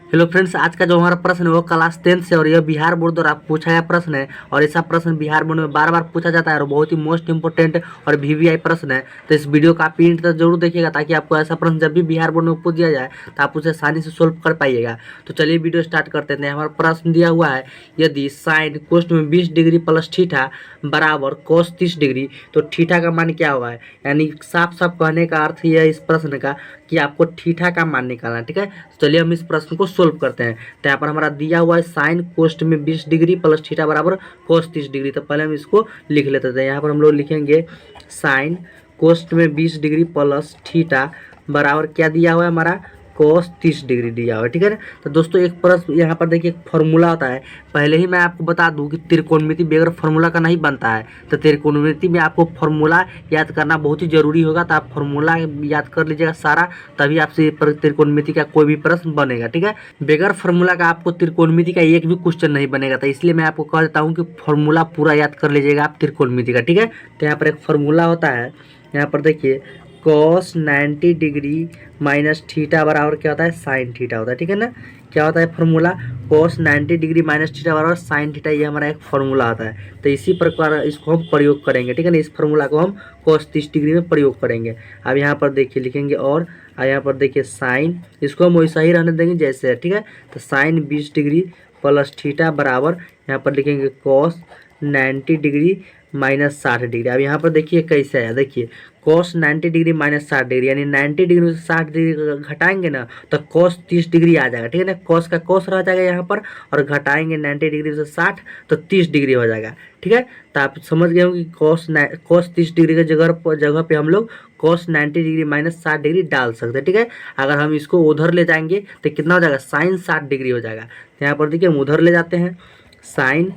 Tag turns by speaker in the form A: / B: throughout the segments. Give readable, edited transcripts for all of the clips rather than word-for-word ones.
A: Hello friends, आज का जो हमारा प्रश्न है वो क्लास 10 से और यह बिहार बोर्ड द्वारा पूछा गया प्रश्न है। और ऐसा प्रश्न बिहार बोर्ड में बार बार पूछा जाता है और बहुत ही मोस्ट इंपोर्टेंट और वीवीआई प्रश्न है। तो इस वीडियो को आप एंड तक जरूर देखिएगा ताकि आपको ऐसा प्रश्न जब भी बिहार बोर्ड में पूछ दिया जाए तो आप उसे आसानी से सोल्व कर पाइएगा। तो चलिए वीडियो स्टार्ट करते हैं। हमारा प्रश्न दिया हुआ है, यदि साइन कोष्ठ में 20 डिग्री प्लस थीटा बराबर कोस 30 डिग्री तो थीटा का मान क्या होगा। यानी साफ साफ कहने का अर्थ यह है इस प्रश्न का कि आपको थीटा का मान निकालना है। ठीक है, तो चलिए हम इस प्रश्न को सोल्व करते हैं। तो यहाँ पर हमारा दिया हुआ है साइन कोष्ठ में 20 डिग्री प्लस थीटा बराबर कोस 30 डिग्री। तो पहले हम इसको लिख लेते थे। यहाँ पर हम लोग लिखेंगे साइन कोष्ठ में 20 डिग्री प्लस थीटा बराबर क्या दिया हुआ है हमारा कोस 30 डिग्री दिया हुआ है। ठीक है ना। तो दोस्तों एक प्रश्न यहाँ पर देखिए, एक फॉर्मूला होता है। पहले ही मैं आपको बता दूं कि त्रिकोणमिति बगैर फॉर्मूला का नहीं बनता है। तो त्रिकोणमिति में आपको फॉर्मूला याद करना बहुत ही जरूरी होगा। तो आप फॉर्मूला याद कर लीजिएगा सारा, तभी आपसे त्रिकोणमिति का कोई भी प्रश्न बनेगा। ठीक है, बगैर फॉर्मूला का आपको त्रिकोणमिति का एक भी क्वेश्चन नहीं बनेगा। तो इसलिए मैं आपको कह देता हूँ कि फॉर्मूला पूरा याद कर लीजिएगा आप त्रिकोणमिति का। ठीक है, तो यहाँ पर एक फॉर्मूला होता है। यहाँ पर देखिए कॉस 90 डिग्री माइनस थीटा बराबर क्या होता है साइन थीटा होता है। ठीक है ना। क्या होता है formula, cos 90 degree minus theta बराबर साइन थीटा, ये हमारा एक फॉर्मूला आता है। तो इसी प्रकार इसको हम प्रयोग करेंगे। ठीक है ना, इस फॉर्मूला को हम कॉस 30 डिग्री में प्रयोग करेंगे। अब यहाँ पर देखिए लिखेंगे और यहाँ पर देखिए साइन, इसको हम वैसा ही रहने देंगे जैसे है। ठीक है, तो साइन 20 डिग्री प्लस थीटा बराबर यहाँ पर लिखेंगे कॉस 90 डिग्री माइनस 60 डिग्री। अब यहाँ पर देखिए कैसे है, देखिए कॉस 90 डिग्री माइनस 60 डिग्री, यानी 90 डिग्री से 60 डिग्री घटाएंगे ना तो कॉस 30 डिग्री आ जाएगा। ठीक है ना, कॉस का कॉस रह जाएगा यहाँ पर और घटाएंगे 90 डिग्री से 60 तो 30 डिग्री हो जाएगा। ठीक है, तो आप समझ गए हो कि कॉस 30 डिग्री के जगह पे हम लोग कॉस 90 डिग्री माइनस 60 डिग्री डाल सकते हैं। ठीक है, अगर हम इसको उधर ले जाएंगे तो कितना हो जाएगा, साइन 60 डिग्री हो जाएगा। तो यहाँ पर देखिए हम उधर ले जाते हैं, साइन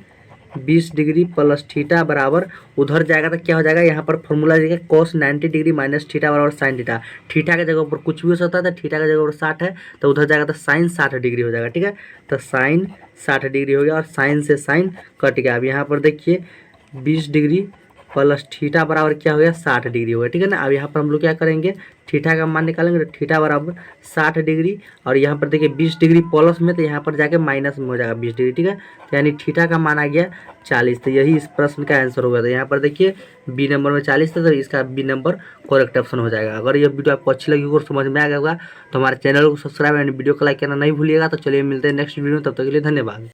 A: 20 डिग्री प्लस थीटा बराबर उधर जाएगा तो क्या हो जाएगा, यहाँ पर फॉर्मूला देखिए कॉस 90 डिग्री माइनस थीटा बराबर साइन थीटा। थीटा के जगह पर कुछ भी हो सकता है, तो थीटा के जगह पर 60 है तो उधर जाएगा तो साइन 60 डिग्री हो जाएगा। ठीक है, तो साइन 60 डिग्री हो गया और साइन से साइन कट गया। अब यहाँ पर देखिए 20 डिग्री प्लस थीटा बराबर क्या हो गया 60 डिग्री हो गया। ठीक है ना। अब यहाँ पर हम लोग क्या करेंगे, थीटा का मान निकालेंगे तो थीटा बराबर 60 डिग्री और यहाँ पर देखिए 20 डिग्री प्लस में तो यहाँ पर जाके माइनस में हो जाएगा 20 डिग्री। ठीक है, यानी थीटा का मान आ गया 40। तो यही इस प्रश्न का आंसर हो गया। तो यहाँ पर देखिए बी नंबर में 40 था तो इसका बी नंबर करेक्ट ऑप्शन हो जाएगा। अगर ये वीडियो आपको अच्छी लगी और समझ में आ गया होगा तो हमारे चैनल को सब्सक्राइब एंड वीडियो को लाइक करना नहीं भूलिएगा। तो चलिए मिलते हैं नेक्स्ट वीडियो में, तब तक के लिए धन्यवाद।